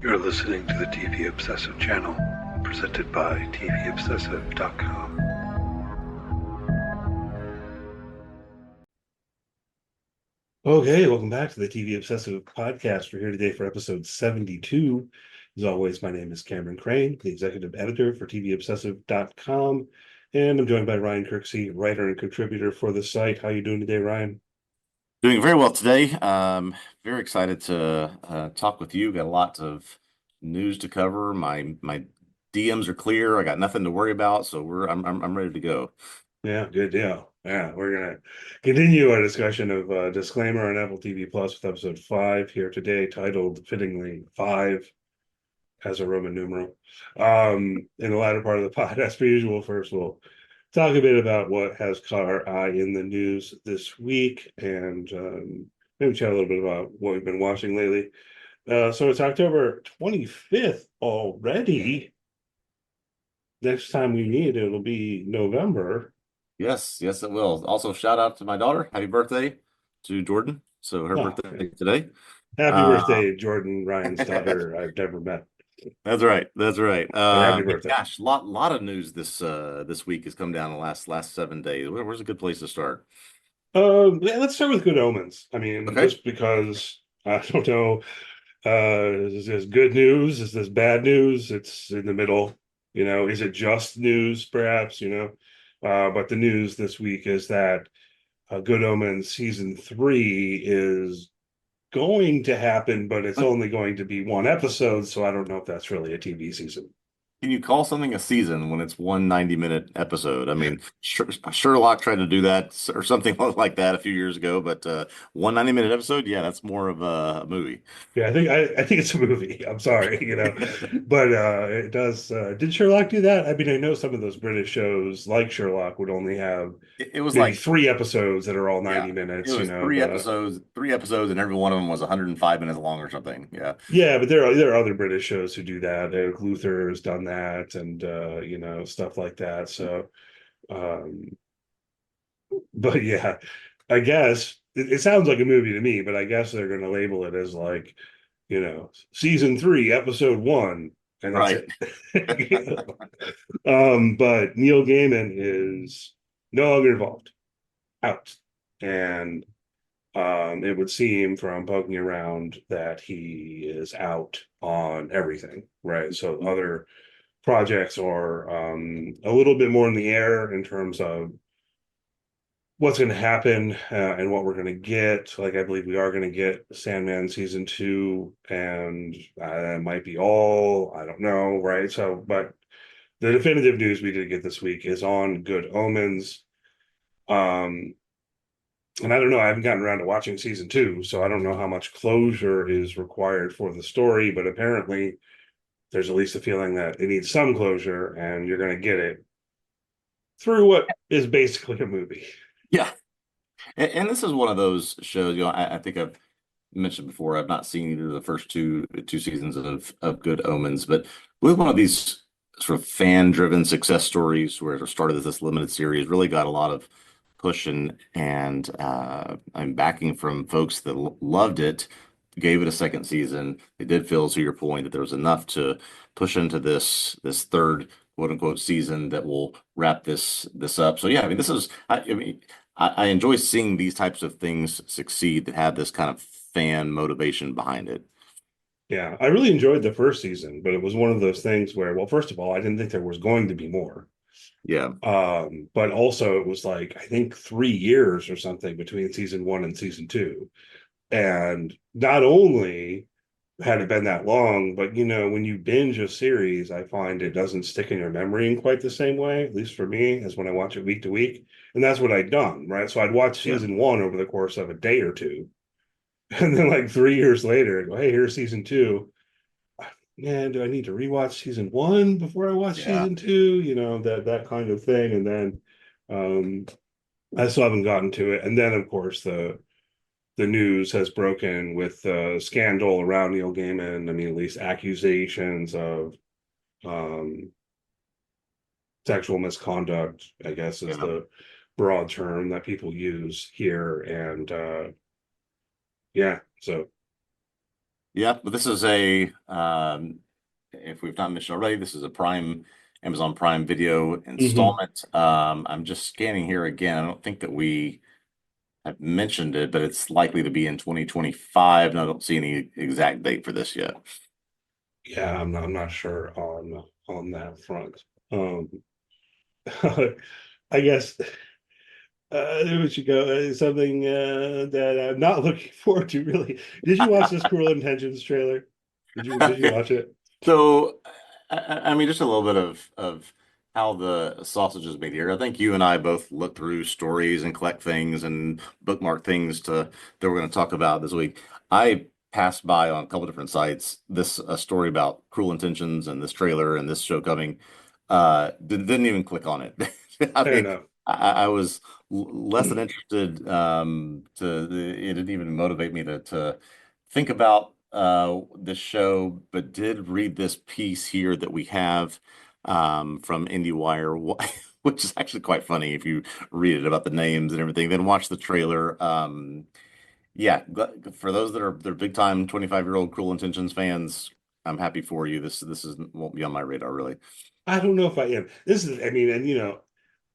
You're listening to the TV Obsessive channel, presented by TVObscast.com. Okay, welcome back to the TV Obsessive podcast. We're here today for episode 72. As always, my name is Cameron Crane, the executive editor for TVObsessive.com, and I'm joined by Ryan Kirksey, writer and contributor for the site. How you doing today, Ryan? Doing very well today. Very excited to talk with you. Got lots of news to cover. My DMs are clear. I got nothing to worry about, so I'm ready to go. Yeah, good deal. Yeah, we're gonna continue our discussion of disclaimer on Apple TV Plus with episode 5 here today, titled fittingly 5 as a Roman numeral. In the latter part of the pod, as per usual, first we'll talk a bit about what has caught our eye in the news this week, and maybe chat a little bit about what we've been watching lately. So it's October 25th already. Next time we meet, it'll be November. Yes, yes, it will. Also, shout out to my daughter. Happy birthday to Jordan. So her Oh, birthday today. happy Uh, birthday, Jordan, Ryan's daughter. I've never met, that's right. That's right. but happy birthday. Gosh, lot of news this week has come down the last 7 days. Where's a good place to start? Yeah, let's start with Good Omens. I mean, Okay. just because I don't know, is this good news? Is this bad news? It's in the middle. Is it just news, perhaps? But the news this week is that Good Omens season 3 is going to happen, but it's only going to be one episode. So I don't know if that's really a TV season. Can you call something a season when it's one 90-minute episode? I mean, Sherlock tried to do that or something like that a few years ago, but one 90-minute episode, yeah, that's more of a movie. Yeah, I think it's a movie. I'm sorry, but it does. Did Sherlock do that? I mean, I know some of those British shows like Sherlock would only have It was maybe like, 3 episodes that are all yeah, 90 it minutes. was three episodes, and every one of them was 105 minutes long or something. Yeah, Yeah, but there are other British shows who do that. Luther has done that, and stuff like that. So, um, but yeah, I guess it sounds like a movie to me. But I guess they're going to label it as like season 3, episode 1, and that's right. it. But Neil Gaiman is no longer involved, out, and it would seem from poking around that he is out on everything, right? So other projects are a little bit more in the air in terms of what's going to happen and what we're going to get. Like, I believe we are going to get Sandman season 2, and that might be all. I don't know, right? So, but the definitive news we did get this week is on Good Omens. Um, and I don't know, I haven't gotten around to watching season 2, so I don't know how much closure is required for the story, but apparently there's at least a feeling that it needs some closure, and you're going to get it through what is basically a movie. Yeah, and this is one of those shows. I think I've mentioned before. I've not seen either of the first two seasons of Good Omens, but with one of these sort of fan-driven success stories where it started as this limited series, really got a lot of push and I'm backing from folks that loved it, gave it a second season. They did feel, to your point, that there was enough to push into this third quote unquote season that will wrap this up. So yeah, I mean, I mean, I enjoy seeing these types of things succeed that have this kind of fan motivation behind it. Yeah, I really enjoyed the first season, but it was one of those things where, well, first of all, I didn't think there was going to be more. Yeah. But also it was like, I think 3 years or something between season 1 and season 2. And not only had it been that long, but when you binge a series, I find it doesn't stick in your memory in quite the same way, at least for me, as when I watch it week to week. And that's what I'd done, right? So I'd watch Yeah. season 1 over the course of a day or two. And then like 3 years later, I'd go, hey, here's season 2. Man, do I need to rewatch season 1 before I watch Yeah. season 2? That kind of thing. And then um I still haven't gotten to it. And then of course the news has broken with the scandal around Neil Gaiman. I mean, at least accusations of um, sexual misconduct, I guess is Yeah. the broad term that people use here. And yeah, so Yeah, but this is a if we've not mentioned already, this is a Prime Amazon Prime Video Hmm. installment. I'm just scanning here again. I don't think that we have mentioned it, but it's likely to be in 2025, and I don't see any exact date for this yet. Yeah, I'm not sure on that front. Um, I guess there we go. Something that I'm not looking forward to. Really, did you watch this Cruel Intentions trailer? Did you watch it? So, I mean, just a little bit of how the sausage is made here. I think you and I both look through stories and collect things and bookmark things to that we're going to talk about this week. I passed by on a couple different sites this a story about Cruel Intentions and this trailer and this show coming. Didn't even click on it. I Fair mean, enough. I was less than interested. It didn't even motivate me to think about the show, but did read this piece here that we have from IndieWire, which is actually quite funny if you read it about the names and everything, then watch the trailer. Yeah, for those that are they're big time 25-year-old Cruel Intentions fans, I'm happy for you. This is won't be on my radar really. I don't know if I am. This is, I mean, and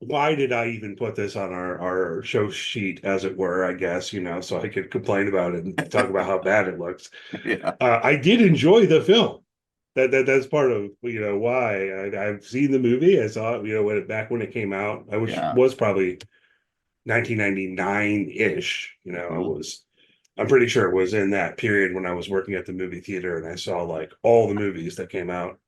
why did I even put this on our show sheet, as it were? I guess so I could complain about it and talk about how bad it looks. Yeah, I did enjoy the film. That's part of why I've seen the movie. I saw it back when it came out. I which yeah. was probably 1999 ish. Mhm. I'm pretty sure it was in that period when I was working at the movie theater and I saw like all the movies that came out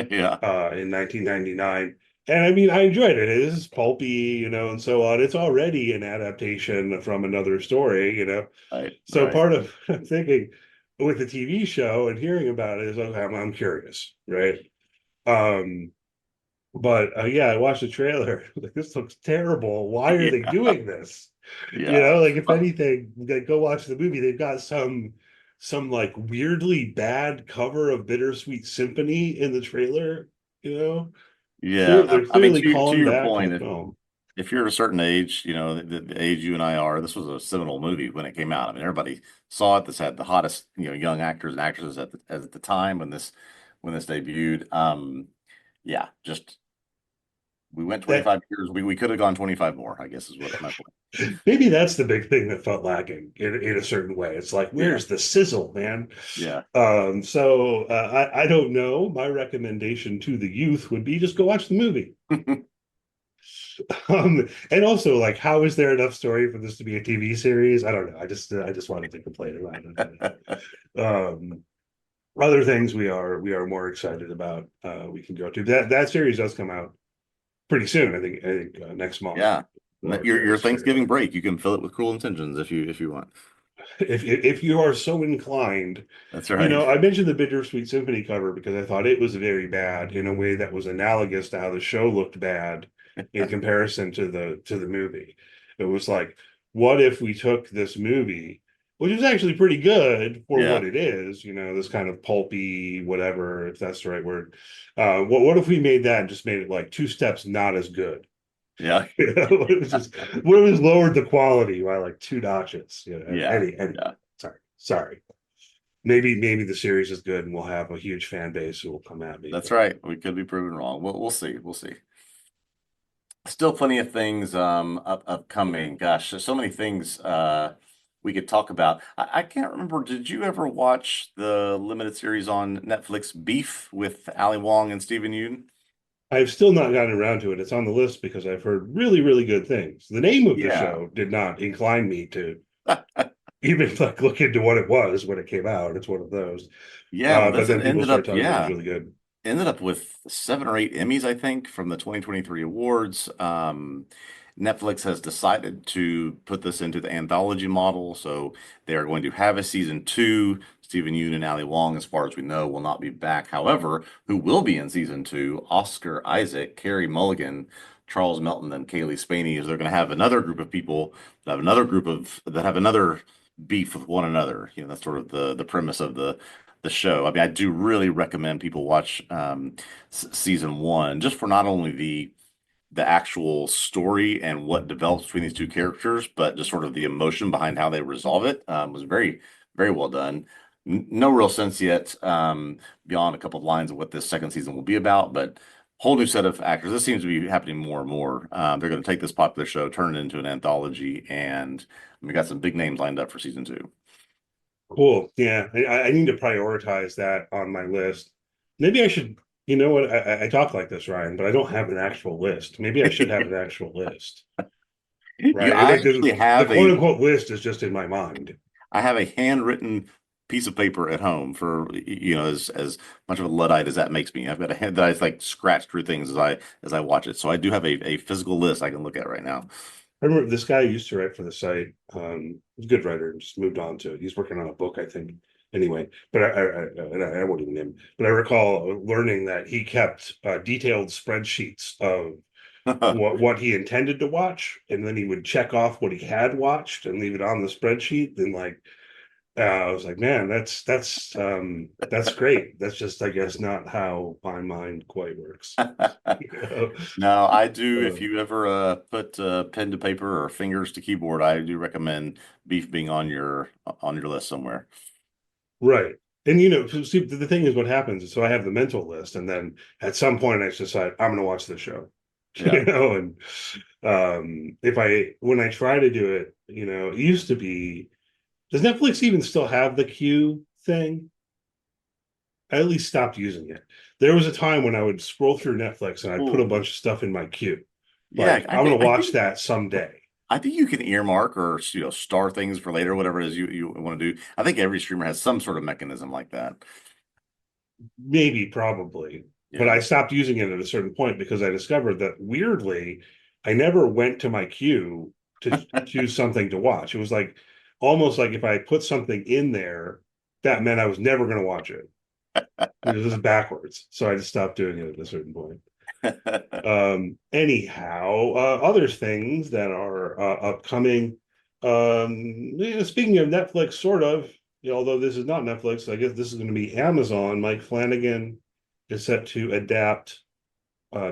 Yeah, in 1999. And I mean, I enjoyed it. It is pulpy, and so on. It's already an adaptation from another story, right, So right. part of thinking with the TV show and hearing about it is, okay, I'm curious, right? Um, but yeah, I watched the trailer. Like, this looks terrible. Why are they Yeah, doing this? yeah. Like if anything, like, go watch the movie. They've got some like weirdly bad cover of Bittersweet Symphony in the trailer. You know, Yeah, They're I mean, clearly to calling your back to point, the film. if you're a certain age, the age you and I are, this was a seminal movie when it came out. I mean, everybody saw it. This had the hottest, young actors and actresses at the time when this debuted. Yeah, just we went That 25 years. We could have gone 25 more, I guess is what my point. maybe that's the big thing that felt lacking in a certain way. It's like, Yeah, where's the sizzle, man? yeah. So I don't know. My recommendation to the youth would be just go watch the movie. And also, like, how is there enough story for this to be a TV series? I don't know. I just wanted to complain about it. Um, Other things we are more excited about. We can go to that series does come out pretty soon. I think next month. Yeah. Or Your February. Thanksgiving break, you can fill it with Cruel Intentions if you want. If you are so inclined, That's right. I mentioned the Bittersweet Symphony cover because I thought it was very bad in a way that was analogous to how the show looked bad in comparison to the movie. It was like, what if we took this movie, which is actually pretty good for what Yeah, it is, this kind of pulpy, whatever, if that's the right word. What if we made that and just made it like two steps not as good? yeah, It was just what it was lowered the quality by like two notches. yeah, Anyway, yeah. sorry. Maybe the series is good and we'll have a huge fan base who will come at me. That's But right. We could be proven wrong. We'll see. We'll see. Still plenty of things upcoming. Gosh, there's so many things we could talk about. I can't remember. Did you ever watch the limited series on Netflix Beef with Ali Wong and Steven Yeun? I've still not gotten around to it. It's on the list because I've heard really, really good things. The name of the Yeah. show did not incline me to even like look into what it was when it came out. It's one of those. Yeah, well, But this then people ended start up, telling me it was yeah, really good. ended up with 7 or 8 Emmys, I think, from the 2023 awards. Netflix has decided to put this into the anthology model, so they are going to have a season two. Stephen Yeun and Ali Wong, as far as we know, will not be back. However, who will be in season two? Oscar Isaac, Carey Mulligan, Charles Melton, and Kaylee Spaney. Is they're going to have another group of people that have another beef with one another. That's sort of the premise of the show. I mean, I do really recommend people watch season one just for not only the actual story and what develops between these two characters, but just sort of the emotion behind how they resolve it. Was very, very well done. No real sense yet, beyond a couple of lines of what this second season will be about, but whole new set of actors. This seems to be happening more and more. They're going to take this popular show, turn it into an anthology, and we got some big names lined up for season two. Cool. Yeah, I need to prioritize that on my list. Maybe I should. You know what? I talk like this, Ryan, but I don't have an actual list. Maybe I should have an actual list, right? I Like actually the have quote unquote list is just in my mind. I have a handwritten piece of paper at home for, as much of a Luddite as that makes me. I've got a hand that I like scratch through things as I watch it. So I do have a physical list I can look at right now. I remember this guy used to write for the site. He's a good writer and just moved on to. He's working on a book, I think. Anyway, but I won't even name him. But I recall learning that he kept detailed spreadsheets of what he intended to watch, and then he would check off what he had watched and leave it on the spreadsheet. Then like I was like, man, that's great. That's just, I guess, not how my mind quite works. You know? No, I do. If Uh, you ever put pen to paper or fingers to keyboard, I do recommend beef being on your list somewhere. right. And see, the thing is, what happens is, so I have the mental list, and then at some point I just decide I'm going to watch the show, Yeah. and if I when I try to do it, it used to be. Does Netflix even still have the queue thing? I at least stopped using it. There was a time when I would scroll through Netflix and I'd put a Ooh. bunch of stuff in my queue. Yeah, Like, I'm gonna watch that someday. I think you can earmark or star things for later, whatever it is you want to do. I think every streamer has some sort of mechanism like that. Maybe, probably. But Yeah. I stopped using it at a certain point because I discovered that weirdly, I never went to my queue to choose something to watch. It was like almost like if I put something in there, that meant I was never gonna watch it. It was backwards. So I just stopped doing it at a certain point. Anyhow, other things that are upcoming. Speaking of Netflix, sort of, although this is not Netflix, I guess this is going to be Amazon. Mike Flanagan is set to adapt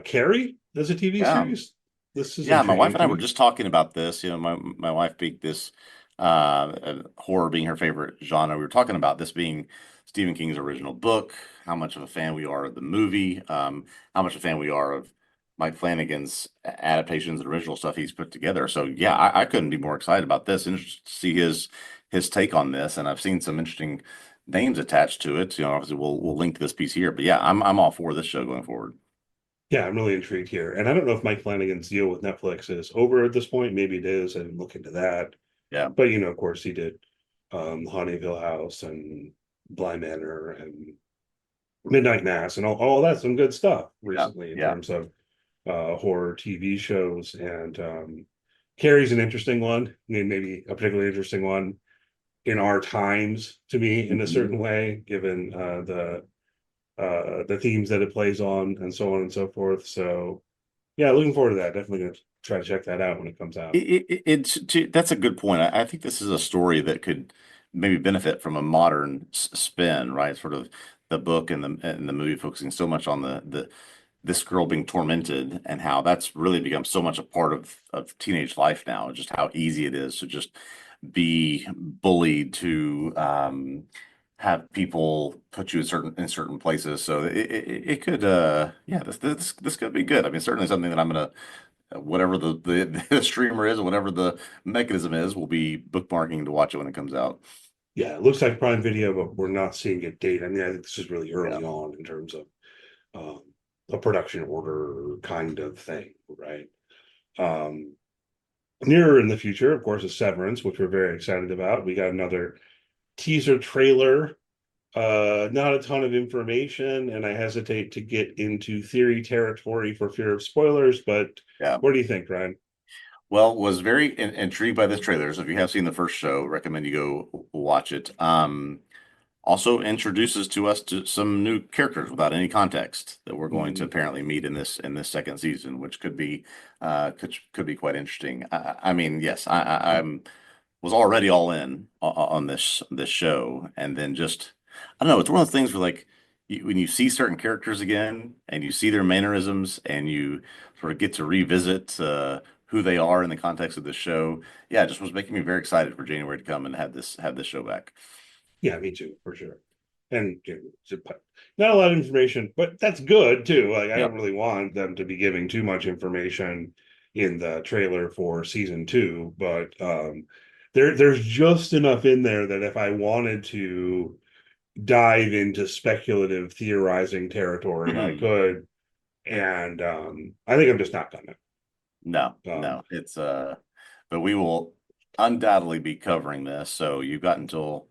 Carrie as a TV Yeah. series. This is Yeah, my wife intriguing and to I were me. just talking about this. My wife beat this horror being her favorite genre. We were talking about this being Stephen King's original book, how much of a fan we are of the movie, how much a fan we are of Mike Flanagan's adaptations and original stuff he's put together. So yeah, I couldn't be more excited about this. Interested to see his take on this, and I've seen some interesting names attached to it. Obviously we'll link to this piece here, but yeah, I'm all for this show going forward. Yeah, I'm really intrigued here. And I don't know if Mike Flanagan's deal with Netflix is over at this point. Maybe it is. I didn't look into that. Yeah, But of course, he did Haunting of Hill House and Bly Manor and Midnight Mass and all that, some good stuff yeah, recently in yeah, terms of horror TV shows. And Carrie's an interesting one. I mean, maybe a particularly interesting one in our times to me in a Mhm. certain way, given the themes that it plays on and so on and so forth. So yeah, looking forward to that. Definitely gonna try to check that out when it comes out. That's a good point. I think this is a story that could maybe benefit from a modern spin, right? Sort of the book and the movie focusing so much on the this girl being tormented and how that's really become so much a part of teenage life now, just how easy it is to just be bullied to have people put you in certain places. So it could yeah, this could be good. I mean, certainly something that I'm gonna whatever the streamer is, whatever the mechanism is, we'll be bookmarking to watch it when it comes out. Yeah, it looks like Prime Video, but we're not seeing a date. I mean, I think this is really Yeah. early on in terms of um, a production order kind of thing, right? Um, Nearer in the future, of course, is Severance, which we're very excited about. We got another teaser trailer. Not a ton of information, and I hesitate to get into theory territory for fear of spoilers, but Yeah. what do you think, Ryan? Well, was very intrigued by this trailer. So if you have seen the first show, recommend you go watch it. Also introduces to us to some new characters without any context that we're going to Mhm. apparently meet in this second season, which could be quite interesting. I mean, yes, I'm was already all in on this show, and then just I don't know. It's one of those things where like when you see certain characters again, and you see their mannerisms, and you sort of get to revisit who they are in the context of the show. Yeah, it just was making me very excited for January to come and have this show back. Yeah, me too, for sure. And not a lot of information, but that's good too. Like I don't Yep. really want them to be giving too much information in the trailer for season two, but there's just enough in there that if I wanted to dive into speculative theorizing territory, I Mhm. could. And I think I'm just not gonna. No, Um, no, it's but we will undoubtedly be covering this. So you've got until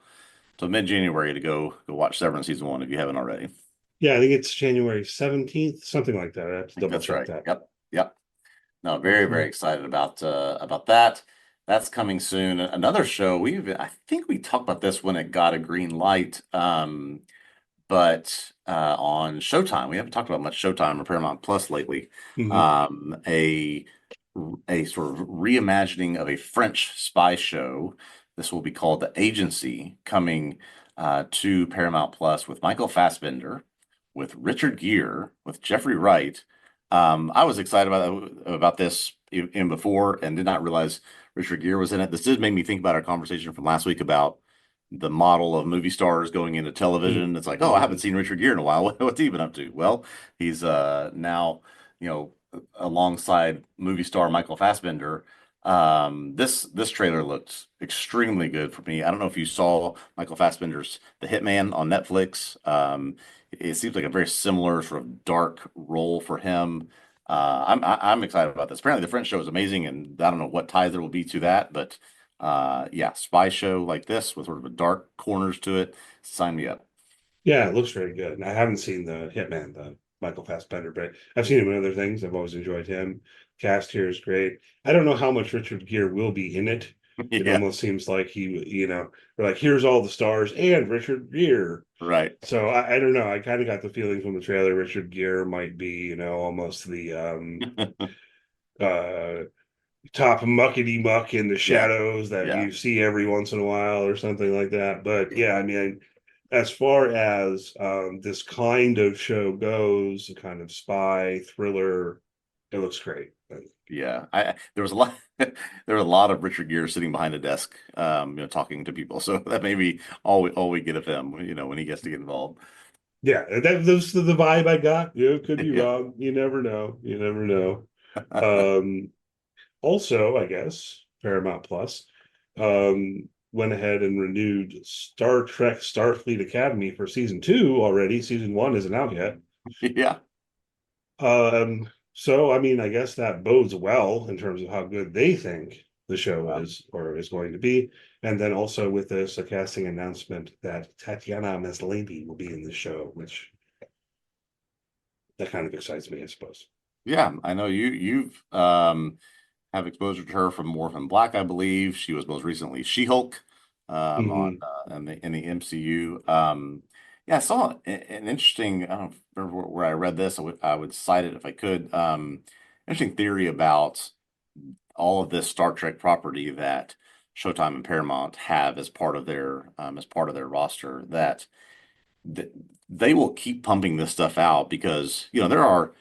mid-January to go watch Severance season one if you haven't already. I yeah, I think it's January 17th, something like that. I have to think double that's check right. that. Yep, yep. No, very, very excited about that. That's coming soon. Another show I think we talked about this when it got a green light. But on Showtime, we haven't talked about much Showtime or Paramount Plus lately. Mhm. Um, a a sort of reimagining of a French spy show. This will be called The Agency, coming to Paramount Plus with Michael Fassbender, with Richard Gere, with Jeffrey Wright. I was excited about this even before and did not realize Richard Gere was in it. This did make me think about our conversation from last week about the model of movie stars going into television. It's like, oh, I haven't Mhm. seen Richard Gere in a while. What's he been up to? Well, he's now, alongside movie star Michael Fassbender. This trailer looked extremely good for me. I don't know if you saw Michael Fassbender's The Hitman on Netflix. It seems like a very similar sort of dark role for him. I'm excited about this. Apparently, the French show is amazing, and I don't know what ties there will be to that, but yeah, spy show like this with sort of a dark corners to it. Sign me up. Yeah, it looks very good. And I haven't seen the Hitman, the Michael Fassbender, but I've seen him in other things. I've always enjoyed him. Cast here is great. I don't know how much Richard Gere will be in it. It Yeah, almost seems like we're like, here's all the stars and Richard Gere. right. So I don't know. I kind of got the feeling from the trailer Richard Gere might be, almost the uh top muckety muck in the Yeah, shadows that yeah, you see every once in a while or something like that. But yeah, I mean, as far as this kind of show goes, a kind of spy thriller, it looks great. yeah. There was a lot there were a lot of Richard Gere sitting behind a desk, talking to people. So that may be all we get of him, when he gets to get involved. Yeah, that's the vibe I got. Could be Yeah. wrong. You never know. You never know. Um, Also, I guess Paramount Plus went ahead and renewed Star Trek Starfleet Academy for season two already. Season one isn't out yet. Yeah. So I mean, I guess that bodes well in terms of how good they think the show Yeah. is or is going to be. And then also with this, a casting announcement that Tatiana Maslany will be in the show, which that kind of excites me, I suppose. Yeah, I know you've have exposure to her from Orphan Black, I believe. She was most recently She-Hulk on Hmm. in the MCU. Yeah, I saw an interesting. I don't remember where I read this. I would cite it if I could. Interesting theory about all of this Star Trek property that Showtime and Paramount have as part of their roster that th they will keep pumping this stuff out because there are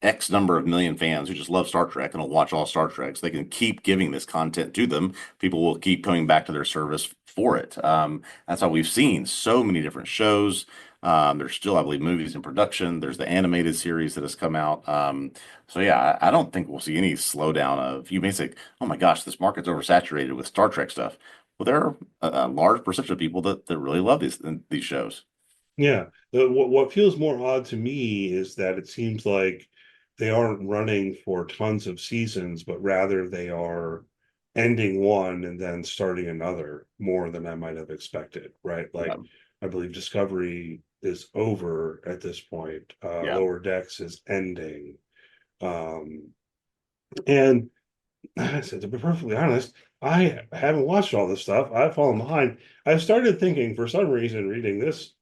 X number of million fans who just love Star Trek and will watch all Star Treks. They can keep giving this content to them. People will keep coming back to their service for it. That's how we've seen so many different shows. There's still, I believe, movies in production. There's the animated series that has come out. So yeah, I don't think we'll see any slowdown of you may say, oh my gosh, this market's oversaturated with Star Trek stuff. Well, there are a large percentage of people that really love these shows. Yeah. What feels more odd to me is that it seems like they aren't running for tons of seasons, but rather they are ending one and then starting another more than I might have expected, right? Yeah, Like I believe Discovery is over at this point. yeah, Lower Decks is ending. Um, and I said, to be perfectly honest, I haven't watched all this stuff. I've fallen behind. I've started thinking for some reason, reading this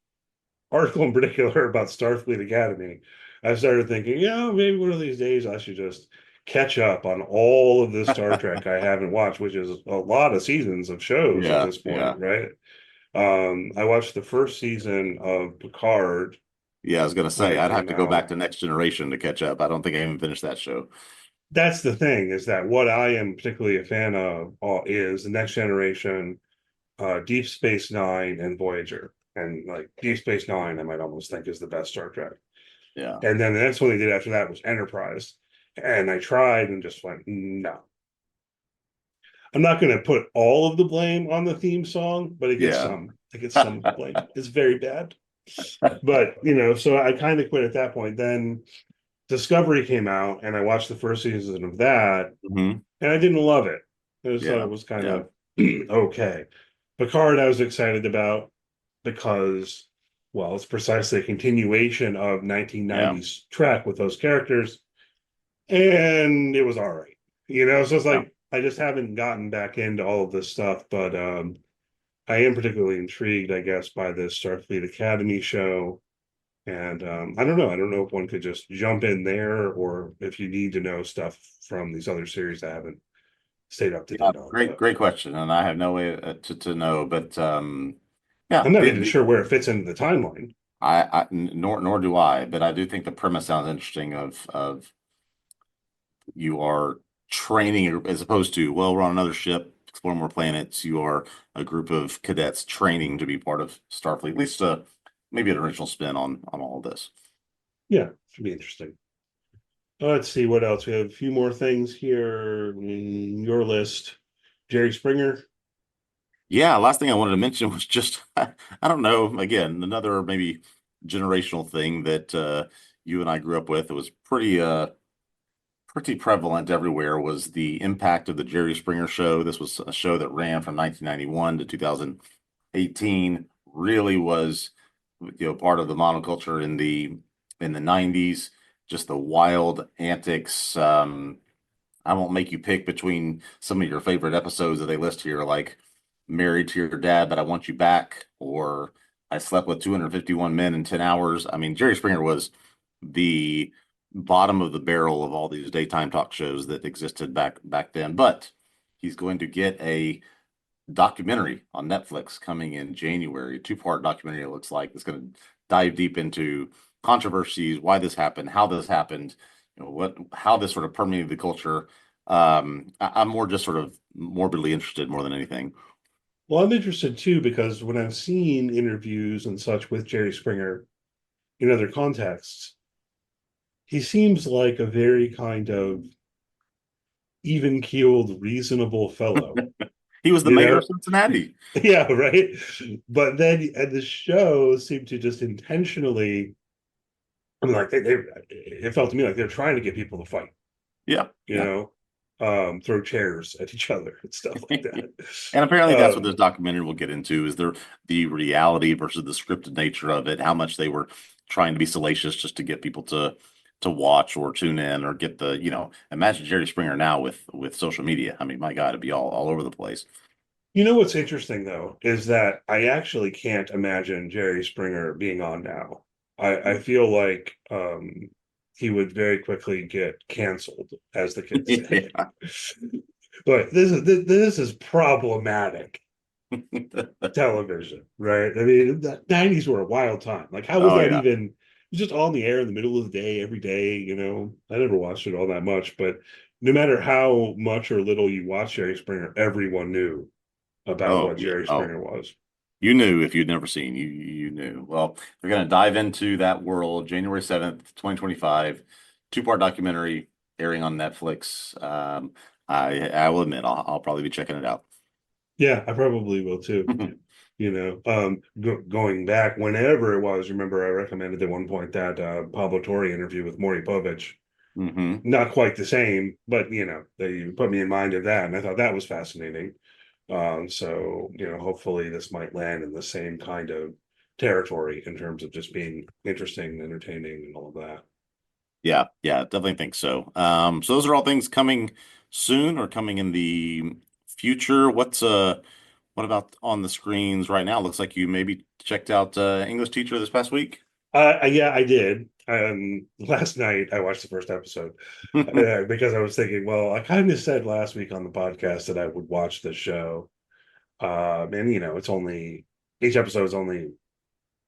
article in particular about Starfleet Academy, I started thinking, maybe one of these days I should just catch up on all of this Star Trek I haven't watched, which is a lot of seasons of shows at yeah, this point, yeah. right? I watched the first season of Picard Yeah, I was gonna when say it I'd have came to go back out. to Next Generation to catch up. I don't think I even finished that show. That's the thing is that what I am particularly a fan of is the Next Generation Deep Space Nine and Voyager. And like Deep Space Nine, I might almost think is the best Star Trek. Yeah. And then the next one they did after that was Enterprise. And I tried and just went, no. I'm not going to put all of the blame on the theme song, but it gets Yeah. some. It gets some of the blame. It's very bad. But, so I kind of quit at that point. Then Discovery came out and I watched the first season of that Hmm. and I didn't love it. I just thought Yeah. it was kind Yeah. of okay. Picard, I was excited about because, well, it's precisely a continuation of Yeah. 1990s Trek with those characters, and it was all right. So it's Yeah. like I just haven't gotten back into all of this stuff, but I am particularly intrigued, I guess, by this Starfleet Academy show. And I don't know. I don't know if one could just jump in there or if you need to know stuff from these other series I haven't stayed up to Yeah. date on. Great, But great question. And I have no way to know, but yeah, I'm not even sure where it fits into the timeline. nor do I, but I do think the premise sounds interesting of you are training as opposed to, well, we're on another ship, explore more planets. You are a group of cadets training to be part of Starfleet, at least maybe an original spin on all of this. Yeah, should be interesting. Let's see what else. We have a few more things here in your list. Jerry Springer. Yeah, last thing I wanted to mention was just I don't know, again, another maybe generational thing that you and I grew up with. It was pretty prevalent everywhere was the impact of the Jerry Springer show. This was a show that ran from 1991 to 2018. Really was, part of the monoculture in the 90s. Just the wild antics. I won't make you pick between some of your favorite episodes that they list here, like Married to Your Dad, but I Want You Back, or I Slept with 251 Men in 10 Hours. I mean, Jerry Springer was the bottom of the barrel of all these daytime talk shows that existed back then. But he's going to get a documentary on Netflix coming in January, two-part documentary it looks like. It's going to dive deep into controversies, why this happened, how this happened, how this sort of permeated the culture. I'm more just sort of morbidly interested more than anything. Well, I'm interested too because when I've seen interviews and such with Jerry Springer in other contexts, he seems like a very kind of even keeled, reasonable fellow. He was the You mayor know, of Cincinnati. yeah, right. But then and the show seemed to just intentionally. I mean, like it felt to me like they're trying to get people to fight. Yeah, You yeah. know, throw chairs at each other and stuff like that. And apparently that's what Um, this documentary will get into is the reality versus the scripted nature of it, how much they were trying to be salacious just to get people to watch or tune in or get imagine Jerry Springer now with social media. I mean, my God, it'd be all over the place. what's interesting though is that I actually can't imagine Jerry Springer being on now. I feel like he would very quickly get canceled, as the kids say. Yeah. But this is problematic television, right? I mean, the 90s were a wild time. Like, how was Oh that yeah. even? It was just on the air in the middle of the day, every day, I never watched it all that much, but no matter how much or little you watch Jerry Springer, everyone knew about Oh what yeah. Jerry Oh, Springer was. you knew if you'd never seen, you knew. Well, they're going to dive into that world January 7th, 2025, two-part documentary airing on Netflix. I will admit I'll probably be checking it out. Yeah, I probably will too. Going back whenever it was, remember I recommended at one point that Pablo Torre interview with Maury Povich. Hmm. Not quite the same, but they put me in mind of that, and I thought that was fascinating. So hopefully this might land in the same kind of territory in terms of just being interesting, entertaining, and all of that. Yeah, yeah, definitely think so. So those are all things coming soon or coming in the future. What about on the screens right now? Looks like you maybe checked out English Teacher this past week. Yeah, I did. Last night I watched the first episode because I was thinking, well, I kind of said last week on the podcast that I would watch the show. And it's only each episode is only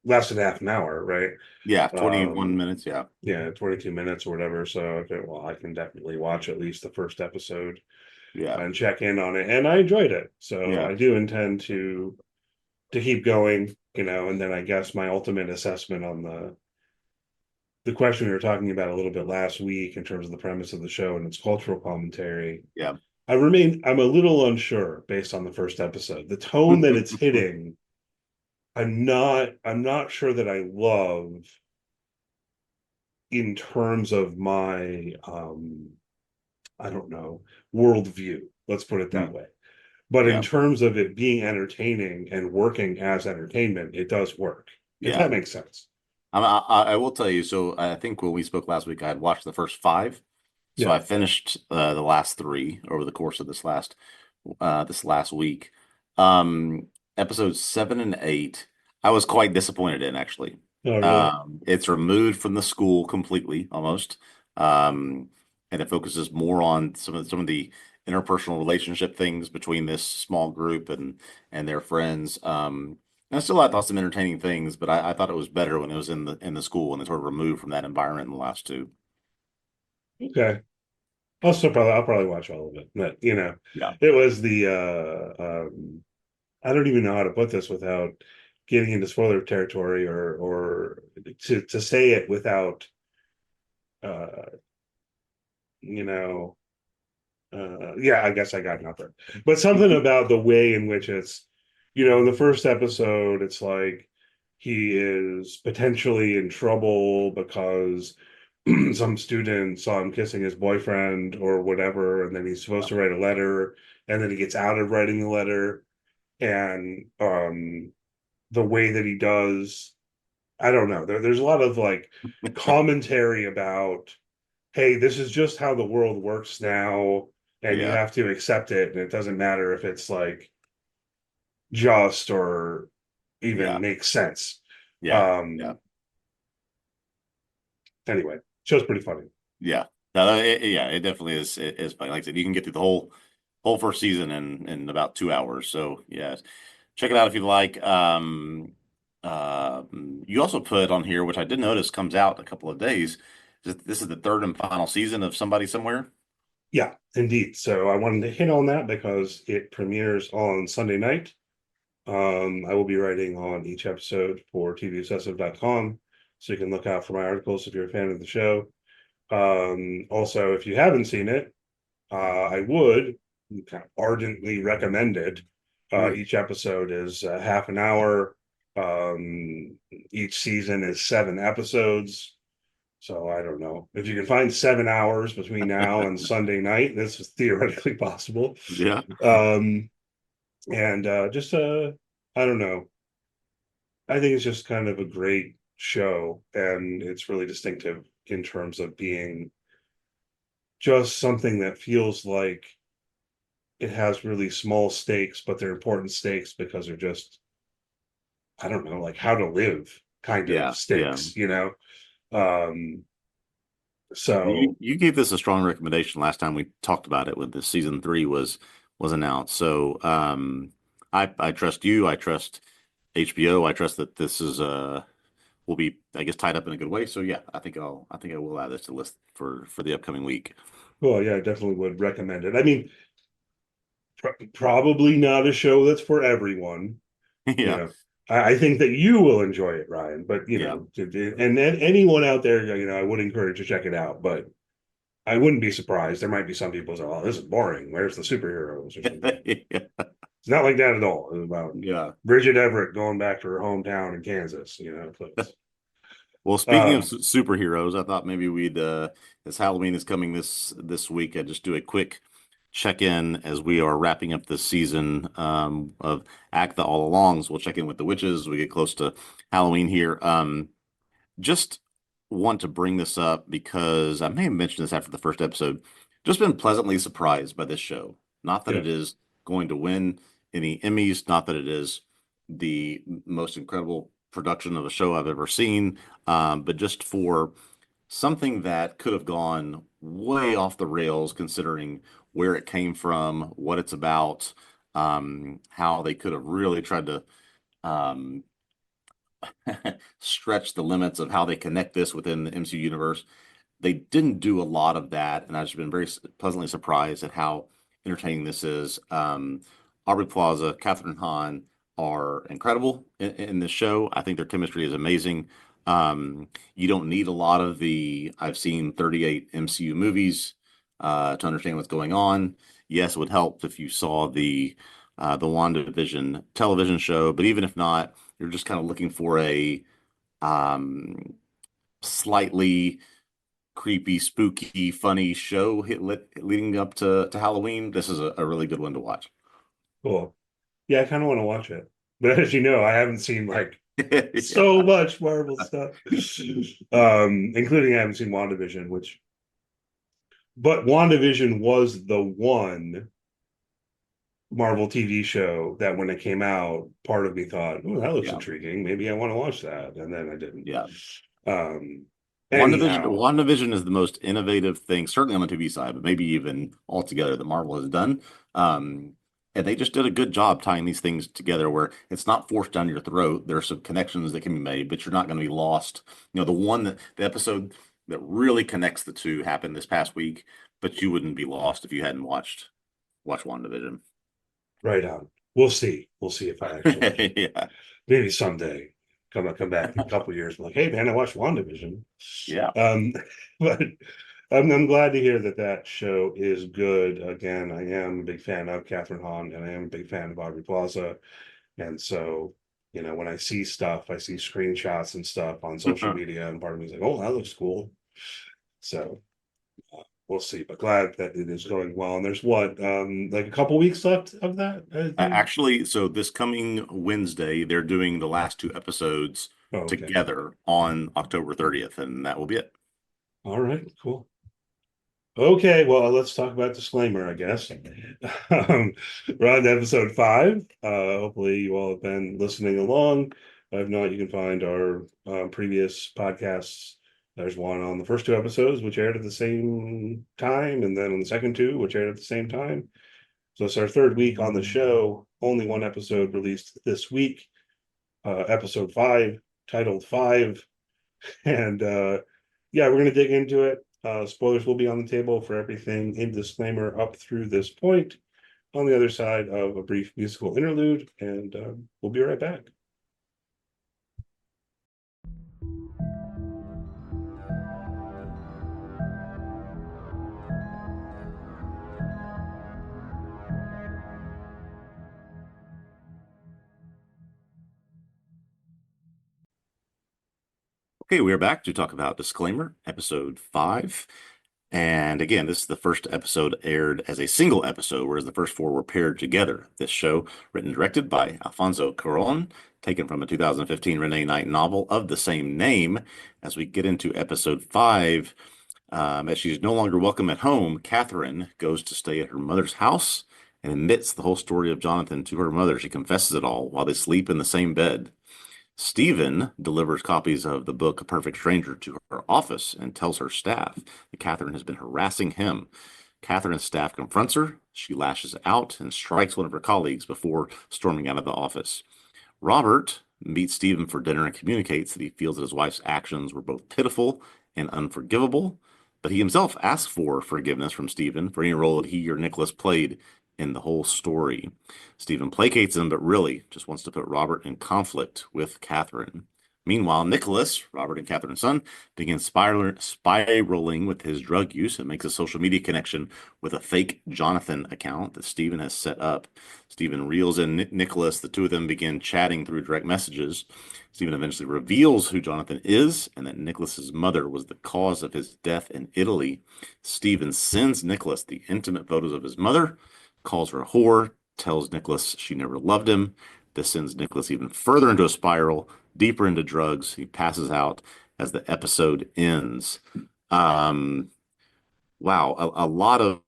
less than half an hour, right? Yeah, 21 Um, minutes. Yeah. yeah, 22 minutes or whatever. So, okay, well, I can definitely watch at least the first episode. Yeah. and check in on it, and I enjoyed it. So Yeah. I do intend to keep going, and then I guess my ultimate assessment on the question we were talking about a little bit last week in terms of the premise of the show and its cultural commentary. Yeah. I'm a little unsure based on the first episode. The tone that it's hitting, I'm not sure that I love in terms of my I don't know, worldview. Let's put it that Mm. way. But in Yeah. terms of it being entertaining and working as entertainment, it does work. If Yeah. that makes sense. I will tell you. So I think when we spoke last week, I had watched the first five. So Yeah. I finished the last three over the course of this last week. Um, Episodes 7 and 8, I was quite disappointed in actually. Oh, really? It's removed from the school completely, almost, um, and it focuses more on some of the interpersonal relationship things between this small group and their friends. And still, I thought some entertaining things, but I thought it was better when it was in the school and they sort of removed from that environment in the last two. Okay. I'll probably watch all of it. But Yeah. it was the I don't even know how to put this without getting into spoiler territory or to say it without uh you know yeah, I guess I got nothing. But something about the way in which it's, in the first episode, it's like he is potentially in trouble because some student saw him kissing his boyfriend or whatever, and then he's supposed to write a letter, and then he gets out of writing the letter, and the way that he does, I don't know. There's a lot of like commentary about, hey, this is just how the world works now, and you Yeah. have to accept it, and it doesn't matter if it's like just or even Yeah. makes sense. Yeah. Yeah. Um, anyway, show's pretty funny. Yeah. No, yeah, it definitely is. It is funny. Like I said, you can get through the whole first season in about 2 hours. So yeah, check it out if you like. You also put on here, which I did notice comes out in a couple of days. This is the third and final season of Somebody Somewhere. Yeah, indeed. So I wanted to hit on that because it premieres on Sunday night. I will be writing on each episode for TVObscast.com, so you can look out for my articles if you're a fan of the show. Also, if you haven't seen it, I would kind of ardently recommend it. Great. Each episode is half an hour. Each season is 7 episodes. So I don't know if you can find 7 hours between now and Sunday night. This is theoretically possible. Yeah. Um, and just I don't know. I think it's just kind of a great show, and it's really distinctive in terms of being just something that feels like it has really small stakes, but they're important stakes because they're just, I don't know, like how to live kind of Yeah. Yeah. stakes. Um, You so you gave this a strong recommendation last time we talked about it when the season three was announced. So I trust you. I trust HBO. I trust that this is will be, I guess, tied up in a good way. So yeah, I think I will add this to the list for the upcoming week. well, yeah, I definitely would recommend it. I mean, probably not a show that's for everyone. You Yeah. know, I think that you will enjoy it, Ryan. But Yeah. and then anyone out there, I would encourage to check it out. But I wouldn't be surprised. There might be some people say, "Oh, this is boring. Where's the superheroes or something?" Yeah. It's not like that at all. It's about Yeah. Bridget Everett going back to her hometown in Kansas. So Well, speaking of um, superheroes, I thought maybe we'd as Halloween is coming this week, I'd just do a quick check-in as we are wrapping up this season of Act the All Alongs. We'll check in with the witches. We get close to Halloween here. Just want to bring this up because I may have mentioned this after the first episode. Just been pleasantly surprised by this show. Not that yeah, it is going to win any Emmys, not that it is the most incredible production of a show I've ever seen, but just for something that could have gone way off the rails considering where it came from, what it's about, how they could have really tried to um, stretch the limits of how they connect this within the MCU universe. They didn't do a lot of that, and I've just been very pleasantly surprised at how entertaining this is. Aubrey Plaza, Catherine Hahn are incredible in this show. I think their chemistry is amazing. You don't need a lot of the I've seen 38 MCU movies to understand what's going on. Yes, it would help if you saw the WandaVision television show, but even if not, you're just kind of looking for a um, slightly creepy, spooky, funny show leading up to Halloween. This is a really good one to watch. Cool. Yeah, I kind of want to watch it. But as you know, I haven't seen like so Yeah. much Marvel stuff. Including I haven't seen WandaVision, but WandaVision was the one Marvel TV show that when it came out, part of me thought, oh, that looks Yeah. intriguing. Maybe I want to watch that. And then I didn't. Yeah. Um, WandaVision, anyhow, WandaVision is the most innovative thing, certainly on the TV side, but maybe even altogether that Marvel has done. Um, and they just did a good job tying these things together where it's not forced down your throat. There are some connections that can be made, but you're not going to be lost. The episode that really connects the two happened this past week, but you wouldn't be lost if you hadn't watched WandaVision. right on. We'll see. We'll see if I actually Yeah. maybe someday come back in a couple of years and like, hey man, I watched WandaVision. Yeah. Um, but I'm glad to hear that that show is good. Again, I am a big fan of Catherine Hahn and I am a big fan of Aubrey Plaza. And so, when I see stuff, I see screenshots and stuff on social media, and part of me is like, oh, that looks cool. So we'll see. But glad that it is going well. And there's what, like a couple weeks left of that, I think. Actually, so this coming Wednesday, they're doing the last two episodes Oh, okay. together on October 30th, and that will be it. All right, cool. Okay, well, let's talk about disclaimer, I guess. We're on to episode 5. Hopefully, you all have been listening along. If not, you can find our previous podcasts. There's one on the first 2 episodes, which aired at the same time, and then on the second 2, which aired at the same time. So it's our 3rd week on the show. Only one episode released this week, episode 5, titled 5. And yeah, we're going to dig into it. Spoilers will be on the table for everything in disclaimer up through this point on the other side of a brief musical interlude, and we'll be right back. Okay, we are back to talk about Disclaimer, episode 5. And again, this is the first episode aired as a single episode, whereas the first 4 were paired together. This show, written and directed by Alfonso Cuarón, taken from a 2015 Renee Knight novel of the same name. As we get into episode 5, as she's no longer welcome at home, Catherine goes to stay at her mother's house and admits the whole story of Jonathan to her mother. She confesses it all while they sleep in the same bed. Stephen delivers copies of the book A Perfect Stranger to her office and tells her staff that Catherine has been harassing him. Catherine's staff confronts her. She lashes out and strikes one of her colleagues before storming out of the office. Robert meets Stephen for dinner and communicates that he feels that his wife's actions were both pitiful and unforgivable, but he himself asks for forgiveness from Stephen for any role that he or Nicholas played in the whole story. Stephen placates him, but really just wants to put Robert in conflict with Catherine. Meanwhile, Nicholas, Robert and Catherine's son, begins spiraling with his drug use and makes a social media connection with a fake Jonathan account that Stephen has set up. Stephen reels in Nicholas. The two of them begin chatting through direct messages. Stephen eventually reveals who Jonathan is and that Nicholas's mother was the cause of his death in Italy. Stephen sends Nicholas the intimate photos of his mother, calls her a whore, tells Nicholas she never loved him. This sends Nicholas even further into a spiral, deeper into drugs. He passes out as the episode ends. Um, wow, a lot of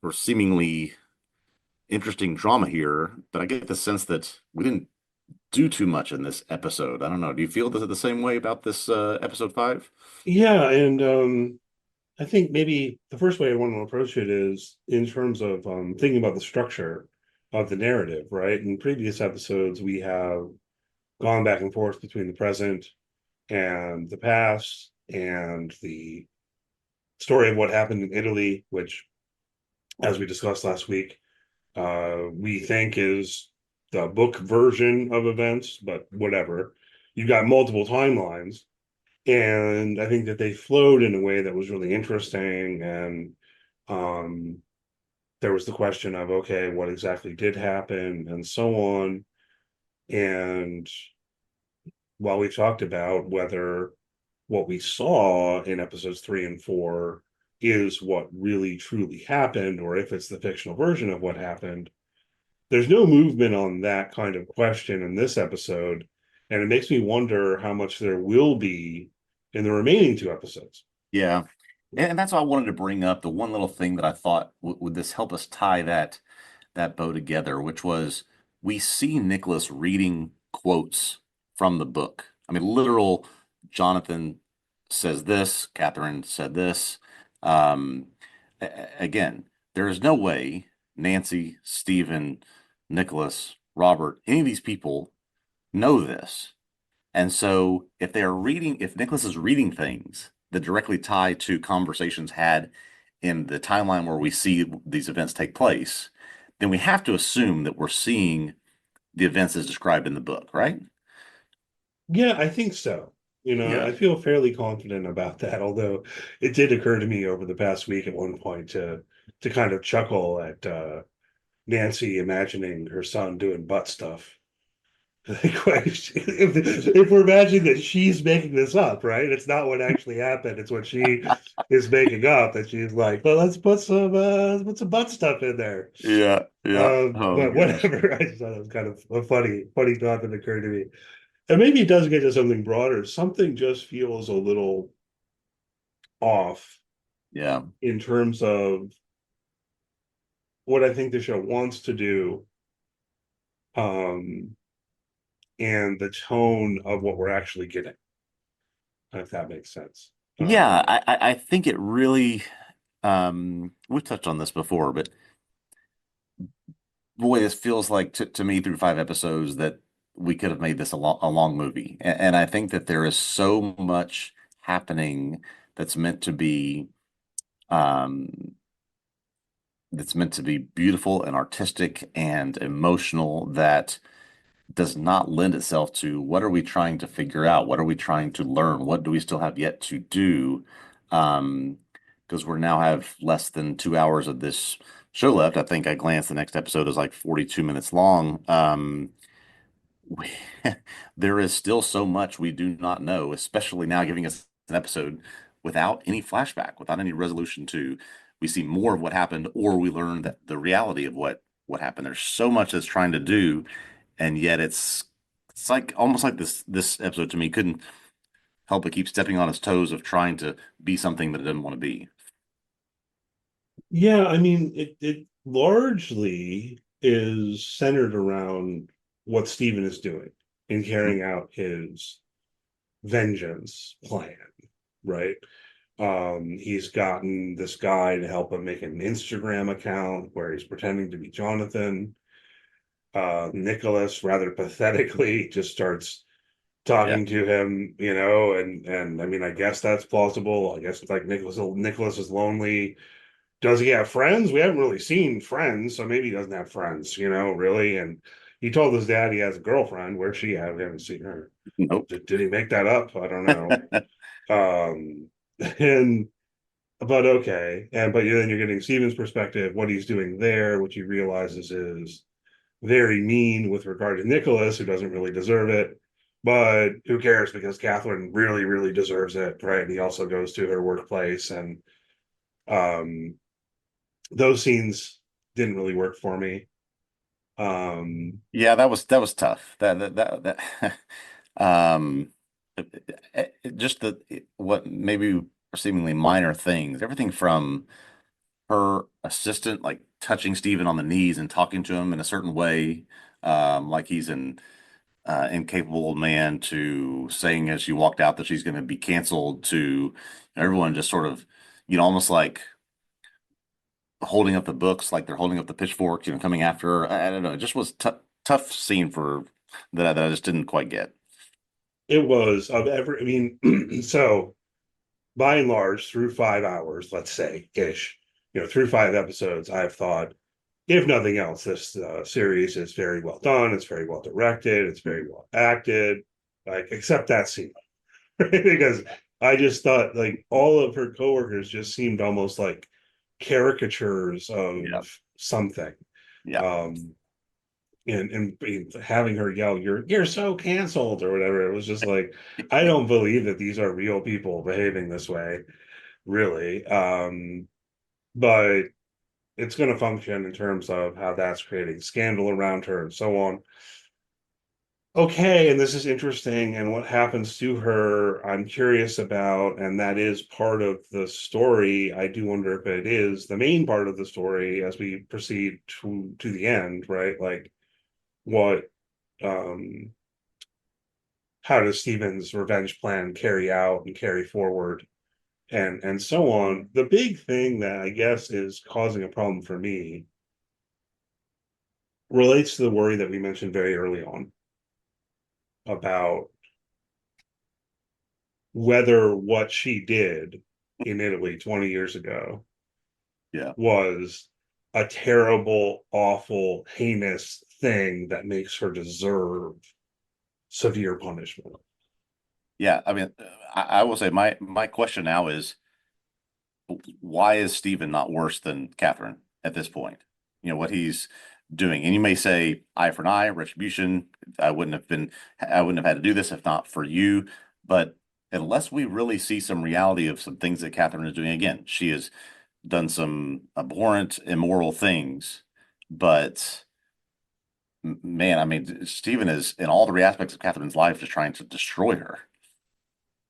or seemingly interesting drama here, but I get the sense that we didn't do too much in this episode. I don't know. Do you feel the same way about this episode 5? Yeah, and I think maybe the first way I want to approach it is in terms of thinking about the structure of the narrative, right? In previous episodes, we have gone back and forth between the present and the past and the story of what happened in Italy, which as we discussed last week, we think is the book version of events, but whatever. You've got multiple timelines, and I think that they flowed in a way that was really interesting. And um, there was the question of, okay, what exactly did happen, and so on. And while we talked about whether what we saw in episodes 3 and 4 is what really truly happened, or if it's the fictional version of what happened, there's no movement on that kind of question in this episode. And it makes me wonder how much there will be in the remaining 2 episodes. Yeah. And that's why I wanted to bring up the one little thing that I thought would this help us tie that bow together, which was we see Nicholas reading quotes from the book. I mean, literal Jonathan says this, Catherine said this. Um, Again, there is no way Nancy, Stephen, Nicholas, Robert, any of these people know this. And so if they're reading, if Nicholas is reading things that directly tie to conversations had in the timeline where we see these events take place, then we have to assume that we're seeing the events as described in the book, right? Yeah, I think so. Yeah. I feel fairly confident about that, although it did occur to me over the past week at one point to kind of chuckle at Nancy imagining her son doing butt stuff. If we're imagining that she's making this up, right? It's not what actually happened. It's what she is making up. That she's like, well, let's put some butt stuff in there. Yeah. Yeah. Oh But gosh. whatever. I just thought it was kind of a funny thought that occurred to me. And maybe it does get to something broader. Something just feels a little off Yeah. in terms of what I think the show wants to do, um, and the tone of what we're actually getting, if that makes sense. Yeah, I think it really we've touched on this before, but boy, this feels like to me through 5 episodes that we could have made this a long movie. And I think that there is so much happening that's meant to be um that's meant to be beautiful and artistic and emotional that does not lend itself to what are we trying to figure out? What are we trying to learn? What do we still have yet to do? Um, because we now have less than 2 hours of this show left. I think I glanced, the next episode is like 42 minutes long. We, there is still so much we do not know, especially now giving us an episode without any flashback, without any resolution to. We see more of what happened, or we learn that the reality of what happened. There's so much that's trying to do, and yet it's like almost like this episode to me couldn't help but keep stepping on its toes of trying to be something that it doesn't want to be. Yeah, I mean, it largely is centered around what Steven is doing in carrying out his vengeance plan, right? He's gotten this guy to help him make an Instagram account where he's pretending to be Jonathan. Nicholas rather pathetically just starts Yeah. talking to him, and I mean, I guess that's plausible. I guess it's like Nicholas is lonely. Does he have friends? We haven't really seen friends, so maybe he doesn't have friends, really. And he told his dad he has a girlfriend. Where's she at? We haven't seen her. Nope. Did he make that up? I don't know. Um, and but okay, but then you're getting Steven's perspective, what he's doing there, which he realizes is very mean with regard to Nicholas, who doesn't really deserve it. But who cares, because Catherine really, really deserves it, right? And he also goes to her workplace, and um, those scenes didn't really work for me. Yeah, that was tough. That um just the what maybe are seemingly minor things. Everything from her assistant like touching Stephen on the knees and talking to him in a certain way, like he's an incapable old man, to saying as she walked out that she's going to be canceled, to everyone just sort of, almost like holding up the books, like they're holding up the pitchforks, coming after her. I don't know. It just was tough scene for that I just didn't quite get. It was of every, I mean, so by and large, through 5 hours, let's say ish, through 5 episodes, I've thought, if nothing else, this series is very well done. It's very well directed. It's very well acted. Like, except that scene, right? Because I just thought like all of her coworkers just seemed almost like caricatures of Yeah. something. Yeah. Um, and having her yell, "You're so canceled" or whatever. It was just like, I don't believe that these are real people behaving this way, really. But it's going to function in terms of how that's creating scandal around her and so on. Okay, and this is interesting, and what happens to her, I'm curious about, and that is part of the story. I do wonder if it is the main part of the story as we proceed to the end, right? Like, what um how does Stephen's revenge plan carry out and carry forward and so on. The big thing that I guess is causing a problem for me relates to the worry that we mentioned very early on about whether what she did in Italy 20 years ago Yeah. was a terrible, awful, heinous thing that makes her deserve severe punishment. Yeah. I mean, I will say my question now is, why is Stephen not worse than Catherine at this point? What he's doing. And you may say eye for an eye, retribution. I wouldn't have had to do this if not for you. But unless we really see some reality of some things that Catherine is doing, again, she has done some abhorrent, immoral things. But man, I mean, Stephen is in all the aspects of Catherine's life just trying to destroy her.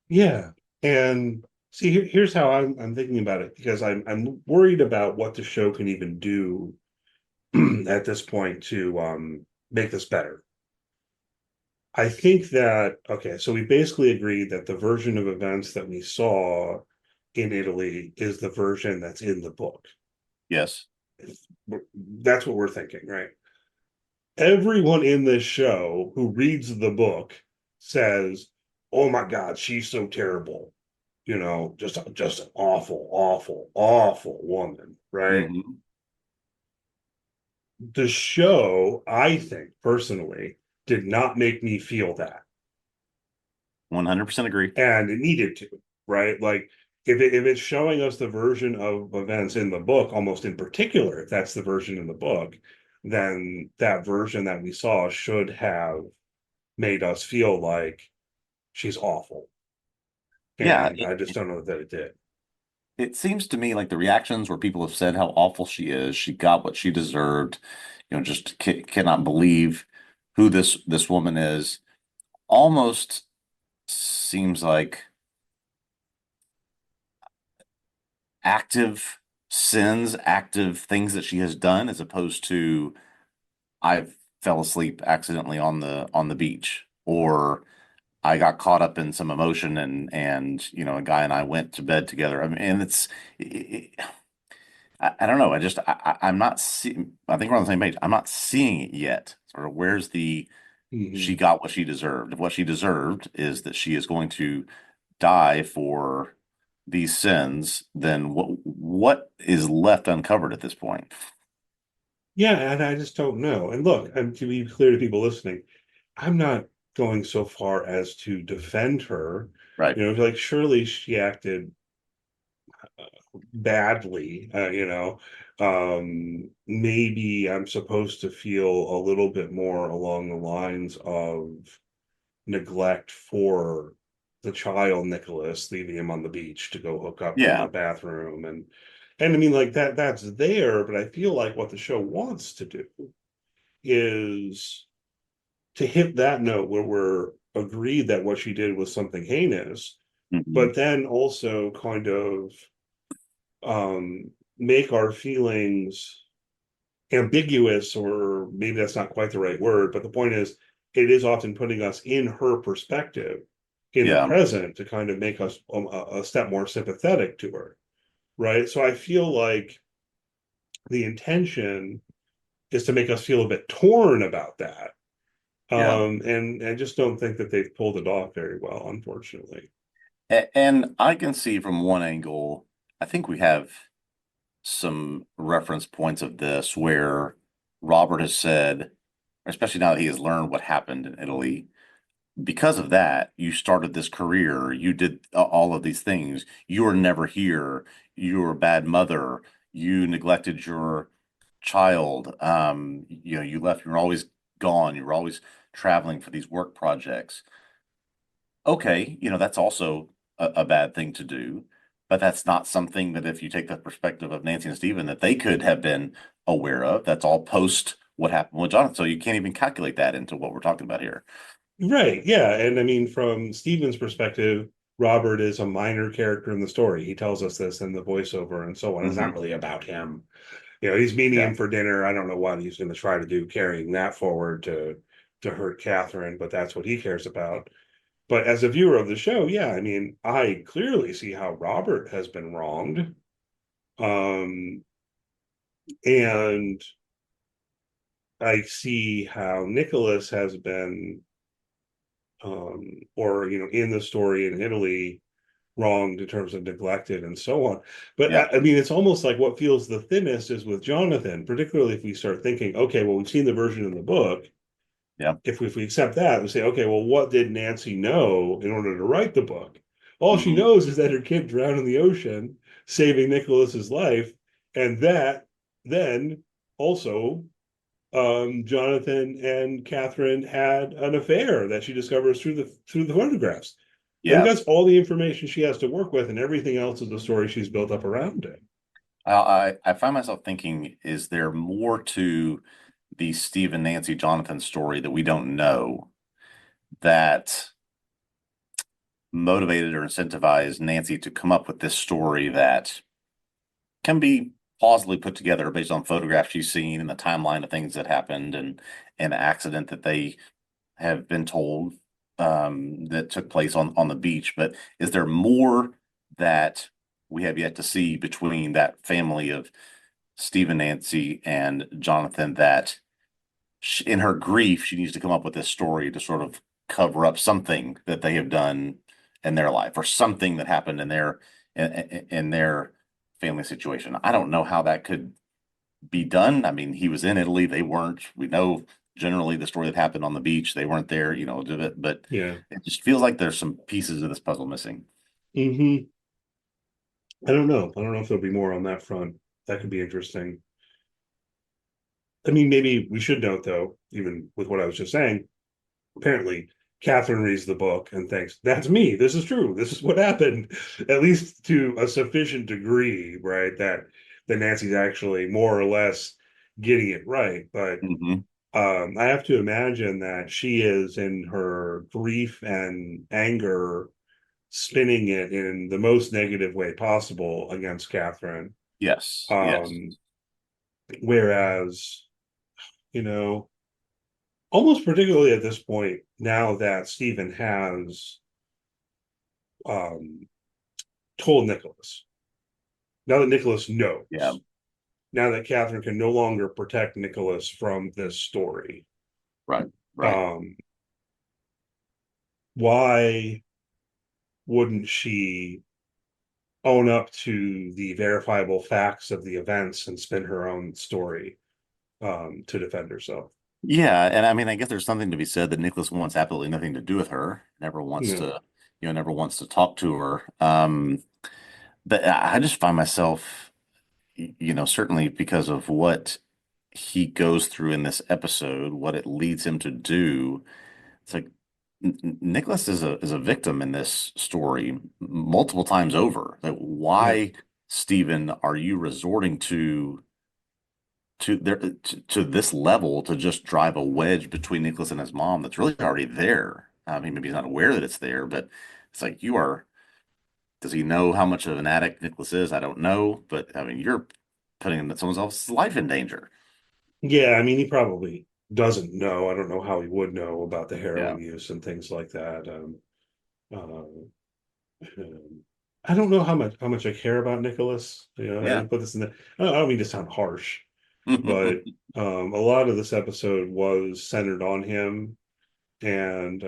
Yeah. And see, here's how I'm thinking about it because I'm worried about what the show can even do at this point to make this better. I think that, okay, so we basically agreed that the version of events that we saw in Italy is the version that's in the book. Yes. That's what we're thinking, right? Everyone in this show who reads the book says, "Oh my God, she's so terrible." Just an awful, awful, awful woman, right? Hmm. The show, I think personally, did not make me feel that. 100% agree. And it needed to, right? Like, if it's showing us the version of events in the book, almost in particular, if that's the version in the book, then that version that we saw should have made us feel like she's awful. Yeah, And I just don't know that it did. it seems to me like the reactions where people have said how awful she is, she got what she deserved, just cannot believe who this woman is, almost seems like active sins, active things that she has done, as opposed to I fell asleep accidentally on the beach, or I got caught up in some emotion and a guy and I went to bed together. I mean, and I don't know. I'm not seeing. I think we're on the same page. I'm not seeing it yet. Sort of where's the she Mhm. got what she deserved. If what she deserved is that she is going to die for these sins, then what is left uncovered at this point? Yeah, and I just don't know. And look, to be clear to people listening, I'm not going so far as to defend her. Right. Like, surely she acted badly, maybe I'm supposed to feel a little bit more along the lines of neglect for the child Nicholas, leaving him on the beach to go hook up in the Yeah. bathroom. And I mean, like, that's there, but I feel like what the show wants to do is to hit that note where we're agreed that what she did was something heinous, Mhm. but then also kind of make our feelings ambiguous, or maybe that's not quite the right word, but the point is, it is often putting us in her perspective in the Yeah. present to kind of make us a step more sympathetic to her, right? So I feel like the intention is to make us feel a bit torn about that. Yeah. And I just don't think that they've pulled it off very well, unfortunately. And I can see from one angle, I think we have some reference points of this where Robert has said, especially now that he has learned what happened in Italy, because of that, you started this career, you did all of these things. You were never here. You were a bad mother. You neglected your child. You left, you were always gone. You were always traveling for these work projects. Okay, that's also a bad thing to do, but that's not something that if you take the perspective of Nancy and Stephen that they could have been aware of. That's all post what happened with Jonathan. So you can't even calculate that into what we're talking about here. Right. Yeah. And I mean, from Steven's perspective, Robert is a minor character in the story. He tells us this in the voiceover and so on. It's not Hmm. really about him. He's meeting Yeah. him for dinner. I don't know what he's going to try to do, carrying that forward to hurt Catherine, but that's what he cares about. But as a viewer of the show, yeah, I mean, I clearly see how Robert has been wronged. Um, and I see how Nicholas has been, or, in the story in Italy, wronged in terms of neglected and so on. But Yeah. I mean, it's almost like what feels the thinnest is with Jonathan, particularly if we start thinking, okay, well, we've seen the version in the book. Yeah. If we accept that, we say, okay, well, what did Nancy know in order to write the book? All she Hmm. knows is that her kid drowned in the ocean, saving Nicholas's life, and that then also Jonathan and Catherine had an affair that she discovers through the photographs. I think Yeah. that's all the information she has to work with, and everything else is the story she's built up around it. I find myself thinking, is there more to the Stephen, Nancy, Jonathan story that we don't know that motivated or incentivized Nancy to come up with this story that can be plausibly put together based on photographs she's seen and the timeline of things that happened and an accident that they have been told that took place on the beach. But is there more that we have yet to see between that family of Stephen, Nancy, and Jonathan that in her grief, she needs to come up with this story to sort of cover up something that they have done in their life or something that happened in their family situation. I don't know how that could be done. I mean, he was in Italy, they weren't. We know generally the story that happened on the beach, they weren't there, did it, but Yeah. it just feels like there's some pieces of this puzzle missing. Hmm. I don't know. I don't know if there'll be more on that front. That could be interesting. I mean, maybe we should note, though, even with what I was just saying, apparently Catherine reads the book and thinks, that's me. This is true. This is what happened, at least to a sufficient degree, right? That Nancy's actually more or less getting it right. But Hmm. I have to imagine that she is in her grief and anger spinning it in the most negative way possible against Catherine. Yes, yes. Um, whereas, you know, almost particularly at this point, now that Stephen has um, told Nicholas, now that Nicholas Yeah, knows, now that Catherine can no longer protect Nicholas from this story, right, right. um, why wouldn't she own up to the verifiable facts of the events and spin her own story to defend herself? Yeah, and I mean, I guess there's something to be said that Nicholas wants absolutely nothing to do with her. Never wants No, to, never wants to talk to her. But I just find myself, certainly because of what he goes through in this episode, what it leads him to do. It's like Nicholas is a victim in this story multiple times over. Like, yeah, why, Stephen, are you resorting to this level to just drive a wedge between Nicholas and his mom that's really already there? I mean, maybe he's not aware that it's there, but it's like you are. Does he know how much of an addict Nicholas is? I don't know, but I mean, you're putting someone else's life in danger. yeah. I mean, he probably doesn't know. I don't know how he would know about the Yeah, heroin use and things like that. Uh, um, I don't know how much I care about Nicholas. I yeah, put this in the. I don't mean to sound harsh, but a lot of this episode was centered on him, and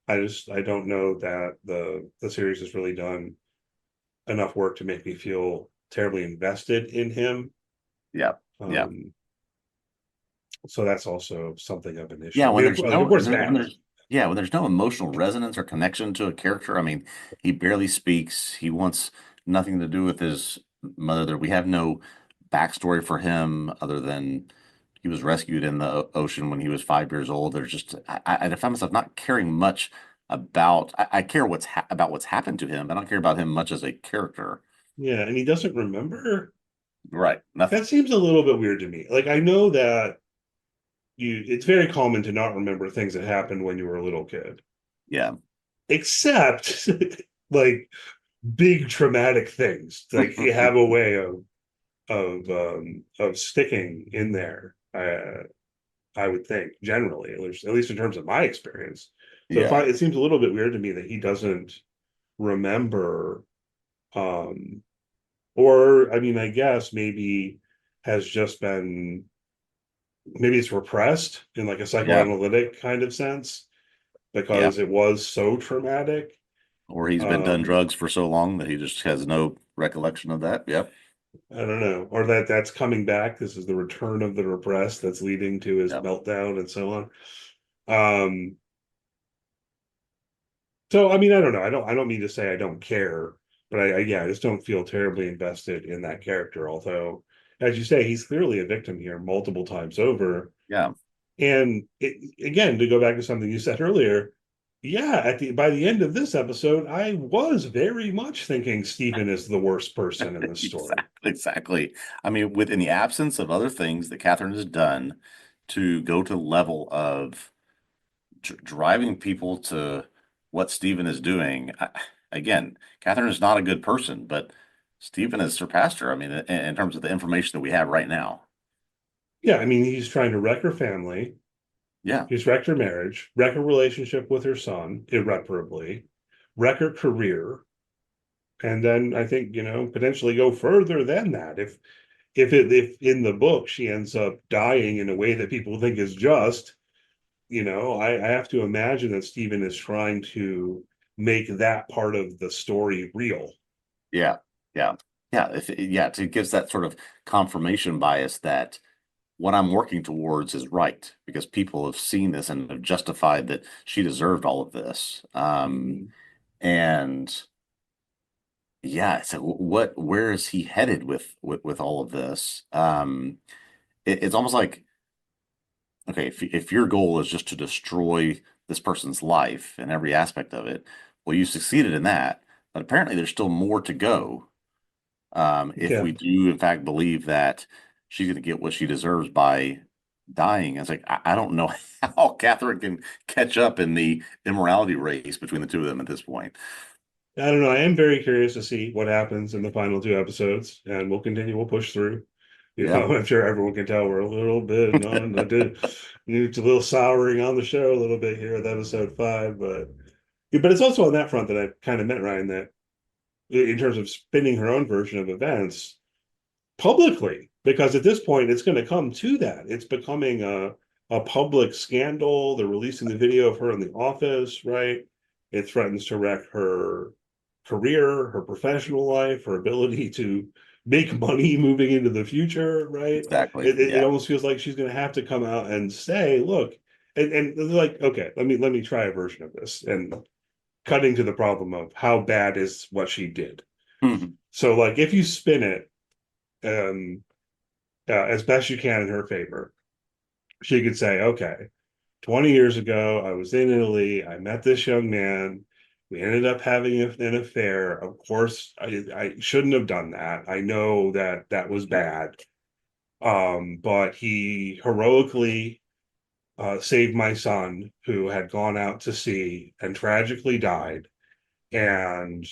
I don't know that the series has really done enough work to make me feel terribly invested in him. Yeah. Yeah. Um, so that's also something of an issue. Yeah, I when mean, there's of no course, when that. there's yeah, when there's no emotional resonance or connection to a character, I mean, he barely speaks. He wants nothing to do with his mother. We have no backstory for him other than he was rescued in the ocean when he was 5 years old. There's just I find myself not caring much about. I care about what's happened to him. I don't care about him much as a character. Yeah, and he doesn't remember. Right. Nothing. That seems a little bit weird to me. Like I know that it's very common to not remember things that happened when you were a little kid, Yeah. except like big traumatic things. Like you have a way of sticking in there. I would think generally, at least in terms of my experience. So Yeah. it seems a little bit weird to me that he doesn't remember, um, or I mean, I guess maybe has just been, maybe it's repressed in like a Yeah. psychoanalytic kind of sense Yeah. because it was so traumatic. Or he's been done Um, drugs for so long that he just has no recollection of that. Yep. I don't know, or that's coming back. This is the return of the repressed that's leading to his Yep. meltdown and so on. Um, so I mean, I don't know. I don't mean to say I don't care, but yeah, I just don't feel terribly invested in that character. Although, as you say, he's clearly a victim here multiple times over. Yeah. And again, to go back to something you said earlier, yeah, by the end of this episode, I was very much thinking Stephen is the worst person in this story. Exactly. Exactly. I mean, within the absence of other things that Catherine has done to go to the level of driving people to what Stephen is doing, again, Catherine is not a good person, but Stephen has surpassed her. I mean, in terms of the information that we have right now. Yeah, I mean, he's trying to wreck her family. Yeah. He's wrecked her marriage, wreck her relationship with her son irreparably, wreck her career, and then I think potentially go further than that. If in the book she ends up dying in a way that people think is just, I have to imagine that Stephen is trying to make that part of the story real. Yeah. Yeah. Yeah. Yeah. It gives that sort of confirmation bias that what I'm working towards is right because people have seen this and have justified that she deserved all of this. Mhm. And yeah, so where is he headed with all of this? It's almost like, okay, if your goal is just to destroy this person's life and every aspect of it, well, you succeeded in that, but apparently there's still more to go. If Yeah. we do in fact believe that she's going to get what she deserves by dying, it's like I don't know how Catherine can catch up in the immorality race between the two of them at this point. I don't know. I am very curious to see what happens in the final two episodes, and we'll continue. We'll push through. Yeah. I'm sure everyone can tell we're a little bit on. It's a little souring on the show a little bit here with episode 5, but it's also on that front that I kind of meant, Ryan, that in terms of spinning her own version of events publicly, because at this point it's going to come to that. It's becoming a public scandal. They're releasing the video of her in the office, right? It threatens to wreck her career, her professional life, her ability to make money moving into the future, right? Exactly. It Yeah. almost feels like she's going to have to come out and say, look, and they're like, okay, let me try a version of this, and cutting to the problem of how bad is what she did. Mhm. So like if you spin it um as best you can in her favor, she could say, okay, 20 years ago, I was in Italy. I met this young man. We ended up having an affair. Of course, I shouldn't have done that. I know that that was bad. But he heroically saved my son, who had gone out to sea and tragically died. And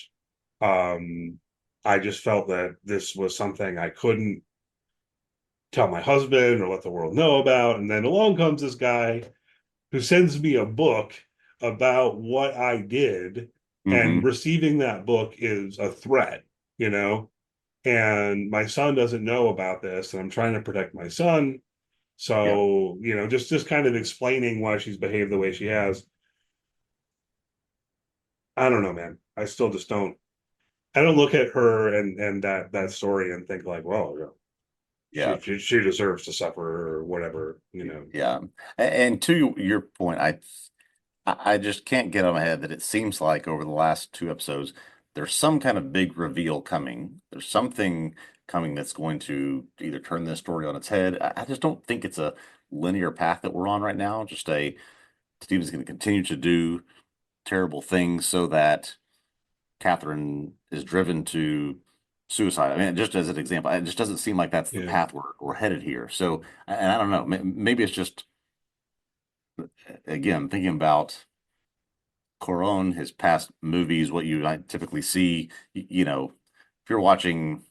um, I just felt that this was something I couldn't tell my husband or let the world know about. And then along comes this guy who sends me a book about what I did, and Hmm. receiving that book is a threat, you know. And my son doesn't know about this, and I'm trying to protect my son. Yeah. So, just kind of explaining why she's behaved the way she has. I don't know, man. I still just don't. I don't look at her and that story and think like, well, you know, Yeah. she deserves to suffer or whatever, you know. Yeah. And to your point, I just can't get on my head that it seems like over the last two episodes, there's some kind of big reveal coming. There's something coming that's going to either turn this story on its head. I just don't think it's a linear path that we're on right now. Just a Steven's going to continue to do terrible things so that Catherine is driven to suicide. I mean, just as an example, it just doesn't seem like that's the Yeah. path we're headed here. So, and I don't know, maybe it's just, again, thinking about Coron, his past movies, what you might typically see, if you're watching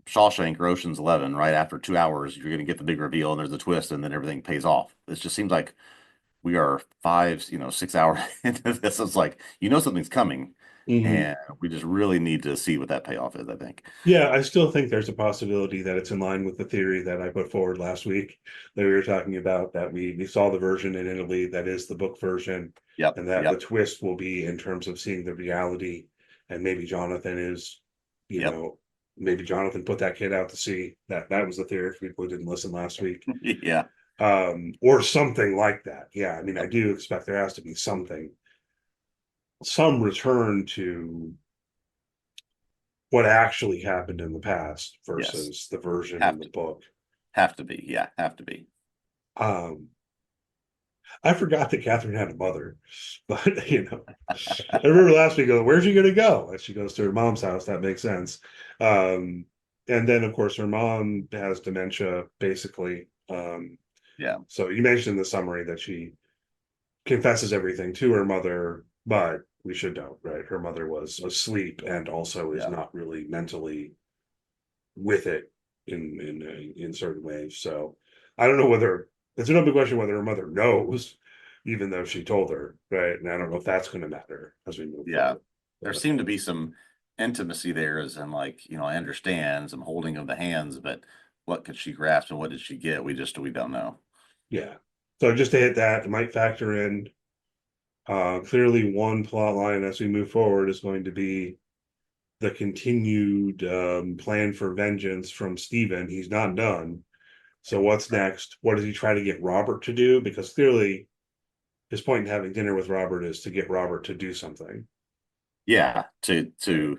Shawshank or Ocean's 11, right after 2 hours, you're going to get the big reveal and there's a twist and then everything pays off. It just seems like we are 6 hours into this. It's like, something's coming Hmm. and we just really need to see what that payoff is, I think. Yeah, I still think there's a possibility that it's in line with the theory that I put forward last week that we were talking about, that we saw the version in Italy that is the book version, Yep. and that the Yep. twist will be in terms of seeing the reality, and maybe Jonathan is, you Yep. know, maybe Jonathan put that kid out to sea. That was the theory for people who didn't listen last week. Yeah. Or something like that. Yeah, I mean, I Yep. do expect there has to be something, some return to what actually happened in the past Yes. versus the version in Have the to. book. Have to be. Yeah. Have to be. Um, I forgot that Catherine had a mother, but I remember last week going, "Where's she gonna go?" And she goes to her mom's house. That makes sense. Um, and then of course her mom has dementia, basically. Yeah. So you mentioned in the summary that she confesses everything to her mother, but we should note, right? Her mother was asleep and also is Yeah. not really mentally with it in certain ways. So I don't know whether it's an open question whether her mother knows, even though she told her, right? And I don't know if that's going to matter as we move Yeah. forward. There But seemed to be some intimacy there, as in, like, I understand some holding of the hands, but what could she grasp and what did she get? We don't know. yeah, so just to hit that, it might factor in. Clearly, one plot line as we move forward is going to be the continued plan for vengeance from Stephen. He's not done. So what's next? What does he try to get Robert to do? Because clearly his point in having dinner with Robert is to get Robert to do something. Yeah, to Right.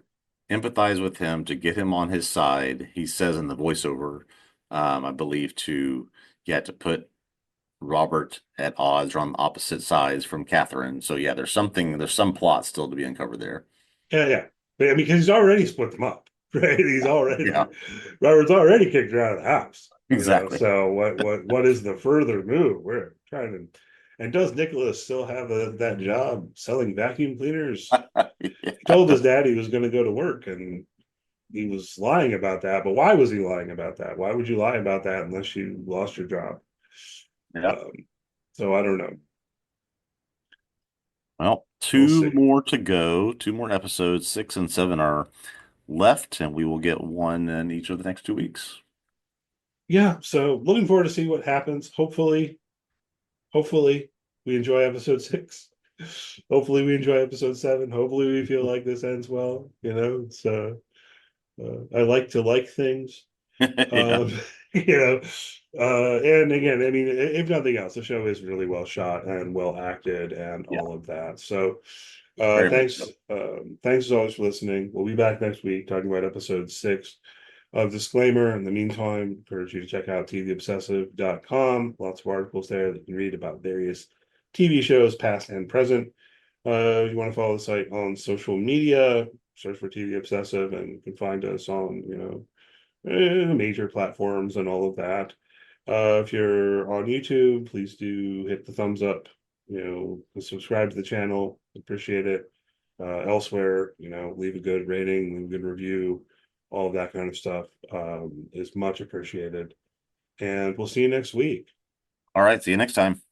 empathize with him, to get him on his side. He says in the voiceover, I believe, to put Robert at odds or on opposite sides from Catherine. So yeah, there's some plot still to be uncovered there. Yeah, yeah. But, I mean, because he's already split them up, right? He's Yeah, yeah, already Robert's already kicked her out of the house, exactly. So what is the further move? We're trying to, and does Nicholas still have that job selling vacuum cleaners? He told his dad he was going to go to work, and he was lying about that. But why was he lying about that? Why would you lie about that unless you lost your job? Yeah. Um, so I don't know. Well, We'll two see. more to go. Two more episodes. 6 and 7 are left, and we will get one in each of the next 2 weeks. Yeah, so looking forward to see what happens. Hopefully we enjoy episode 6. Hopefully we enjoy episode 7. Hopefully we feel like this ends well. So I like to like things. Yeah, Um, you know, and again, I mean, if nothing else, the show is really well shot and well acted and yeah, all of that. So very much thanks. so. Thanks as always for listening. We'll be back next week talking about episode 6 of Disclaimer. In the meantime, encourage you to check out TVObsessive.com. Lots of articles there that you can read about various TV shows, past and present. If you want to follow the site on social media, search for TV Obsessive, and you can find us on, major platforms and all of that. If you're on YouTube, please do hit the thumbs up, subscribe to the channel. Appreciate it. Elsewhere, leave a good rating, leave a good review, all of that kind of stuff is much appreciated. And we'll see you next week. All right, see you next time.